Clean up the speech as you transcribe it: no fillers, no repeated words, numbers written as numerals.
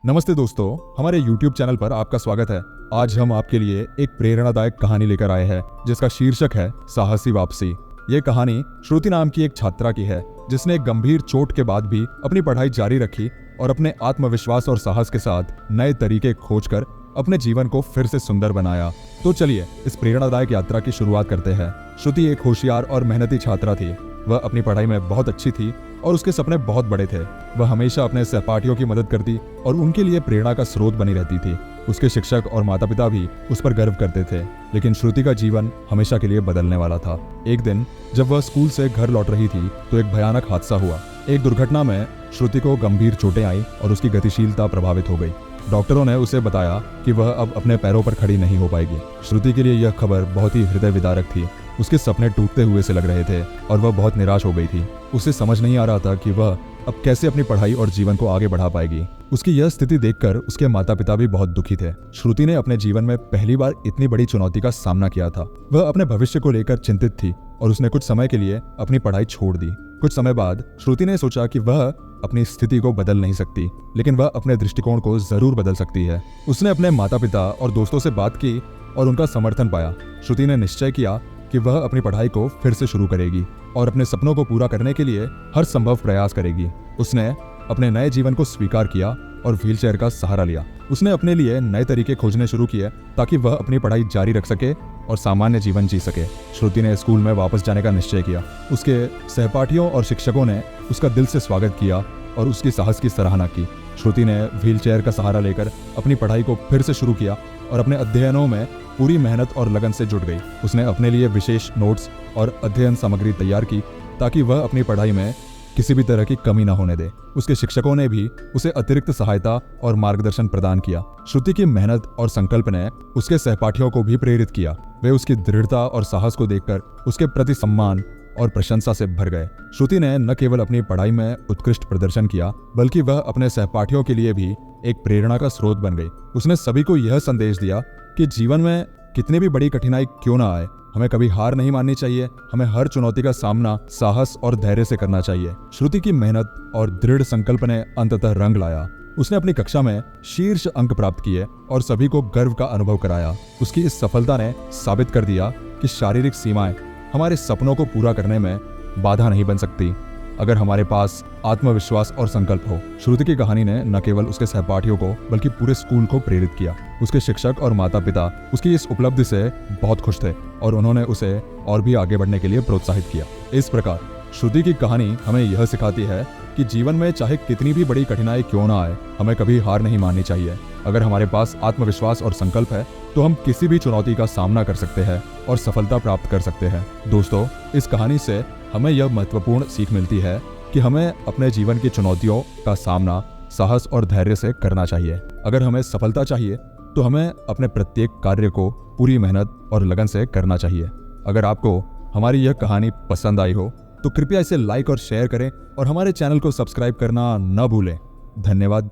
नमस्ते दोस्तों, हमारे YouTube चैनल पर आपका स्वागत है। आज हम आपके लिए एक प्रेरणादायक कहानी लेकर आए हैं जिसका शीर्षक है साहसी वापसी। ये कहानी श्रुति नाम की एक छात्रा की है जिसने एक गंभीर चोट के बाद भी अपनी पढ़ाई जारी रखी और अपने आत्मविश्वास और साहस के साथ नए तरीके खोजकर अपने जीवन को फिर से सुंदर बनाया। तो चलिए इस प्रेरणादायक यात्रा की शुरुआत करते हैं। श्रुति एक होशियार और मेहनती छात्रा थी। वह अपनी पढ़ाई में बहुत अच्छी थी और उसके सपने बहुत बड़े थे। वह हमेशा अपने सहपाठियों की मदद करती और उनके लिए प्रेरणा का स्रोत बनी रहती थी। उसके शिक्षक और माता पिता भी उस पर गर्व करते थे। लेकिन श्रुति का जीवन हमेशा के लिए बदलने वाला था। एक दिन जब वह स्कूल से घर लौट रही थी तो एक भयानक हादसा हुआ। एक दुर्घटना में श्रुति को गंभीर चोटें आई और उसकी गतिशीलता प्रभावित हो गई। डॉक्टरों ने उसे बताया कि वह अब अपने पैरों पर खड़ी नहीं हो पाएगी। श्रुति के लिए यह खबर बहुत ही हृदय विदारक थी। उसके सपने टूटते हुए से लग रहे थे और वह बहुत निराश हो गई थी। उसे समझ नहीं आ रहा था कि वह अब कैसे अपनी पढ़ाई और जीवन को आगे बढ़ा पाएगी। उसकी यह स्थिति देखकर उसके माता पिता भी बहुत दुखी थे। श्रुति ने अपने जीवन में पहली बार इतनी बड़ी चुनौती का सामना किया था। वह अपने भविष्य को लेकर चिंतित थी और उसने कुछ समय के लिए अपनी पढ़ाई छोड़ दी। कुछ समय बाद श्रुति ने सोचा कि वह अपनी स्थिति को बदल नहीं सकती, लेकिन वह अपने दृष्टिकोण को जरूर बदल सकती है। उसने अपने माता पिता और दोस्तों से बात की और उनका समर्थन पाया। श्रुति ने निश्चय किया कि वह अपनी पढ़ाई को फिर से शुरू करेगी और अपने सपनों को पूरा करने के लिए हर संभव प्रयास करेगी। उसने अपने नए जीवन को स्वीकार किया और व्हीलचेयर का सहारा लिया। उसने अपने लिए नए तरीके खोजने शुरू किए ताकि वह अपनी पढ़ाई जारी रख सके और सामान्य जीवन जी सके। श्रुति ने स्कूल में वापस जाने का निश्चय किया। उसके सहपाठियों और शिक्षकों ने उसका दिल से स्वागत किया और उसकी साहस की सराहना की। श्रुति ने व्हीलचेयर का सहारा लेकर अपनी पढ़ाई को फिर से शुरू किया और अपने अध्ययनों में पूरी मेहनत और लगन से जुट गई। उसने अपने लिए विशेष नोट्स और अध्ययन सामग्री तैयार की ताकि वह अपनी पढ़ाई में किसी भी तरह की कमी न होने दे। उसके शिक्षकों ने भी उसे अतिरिक्त सहायता और मार्गदर्शन प्रदान किया। श्रुति की मेहनत और संकल्प ने उसके सहपाठियों को भी प्रेरित किया। वे उसकी दृढ़ता और साहस को देखकर उसके प्रति सम्मान और प्रशंसा से भर गए। श्रुति ने न केवल अपनी पढ़ाई में उत्कृष्ट प्रदर्शन किया, बल्कि वह अपने सहपाठियों के लिए भी एक प्रेरणा का स्रोत बन गई। उसने सभी को यह संदेश दिया कि जीवन में कितनी भी बड़ी कठिनाई क्यों ना आए, हमें कभी हार नहीं माननी चाहिए। हमें हर चुनौती का सामना साहस और धैर्य से करना चाहिए। श्रुति की मेहनत और दृढ़ संकल्प ने अंततः रंग लाया। उसने अपनी कक्षा में शीर्ष अंक प्राप्त किए और सभी को गर्व का अनुभव कराया। उसकी इस सफलता ने साबित कर दिया कि शारीरिक सीमाएं हमारे सपनों को पूरा करने में बाधा नहीं बन सकती, अगर हमारे पास आत्मविश्वास और संकल्प हो। श्रुति की कहानी ने न केवल उसके सहपाठियों को बल्कि पूरे स्कूल को प्रेरित किया। उसके शिक्षक और माता पिता उसकी इस उपलब्धि से बहुत खुश थे और उन्होंने उसे और भी आगे बढ़ने के लिए प्रोत्साहित किया। इस प्रकार श्रुति की कहानी हमें यह सिखाती है कि जीवन में चाहे कितनी भी बड़ी कठिनाई क्यों ना आए, हमें कभी हार नहीं माननी चाहिए। अगर हमारे पास आत्मविश्वास और संकल्प है तो हम किसी भी चुनौती का सामना कर सकते हैं और सफलता प्राप्त कर सकते हैं। दोस्तों, इस कहानी से हमें यह महत्वपूर्ण सीख मिलती है कि हमें अपने जीवन की चुनौतियों का सामना साहस और धैर्य से करना चाहिए। अगर हमें सफलता चाहिए तो हमें अपने प्रत्येक कार्य को पूरी मेहनत और लगन से करना चाहिए। अगर आपको हमारी यह कहानी पसंद आई हो तो कृपया इसे लाइक और शेयर करें और हमारे चैनल को सब्सक्राइब करना न भूलें। धन्यवाद।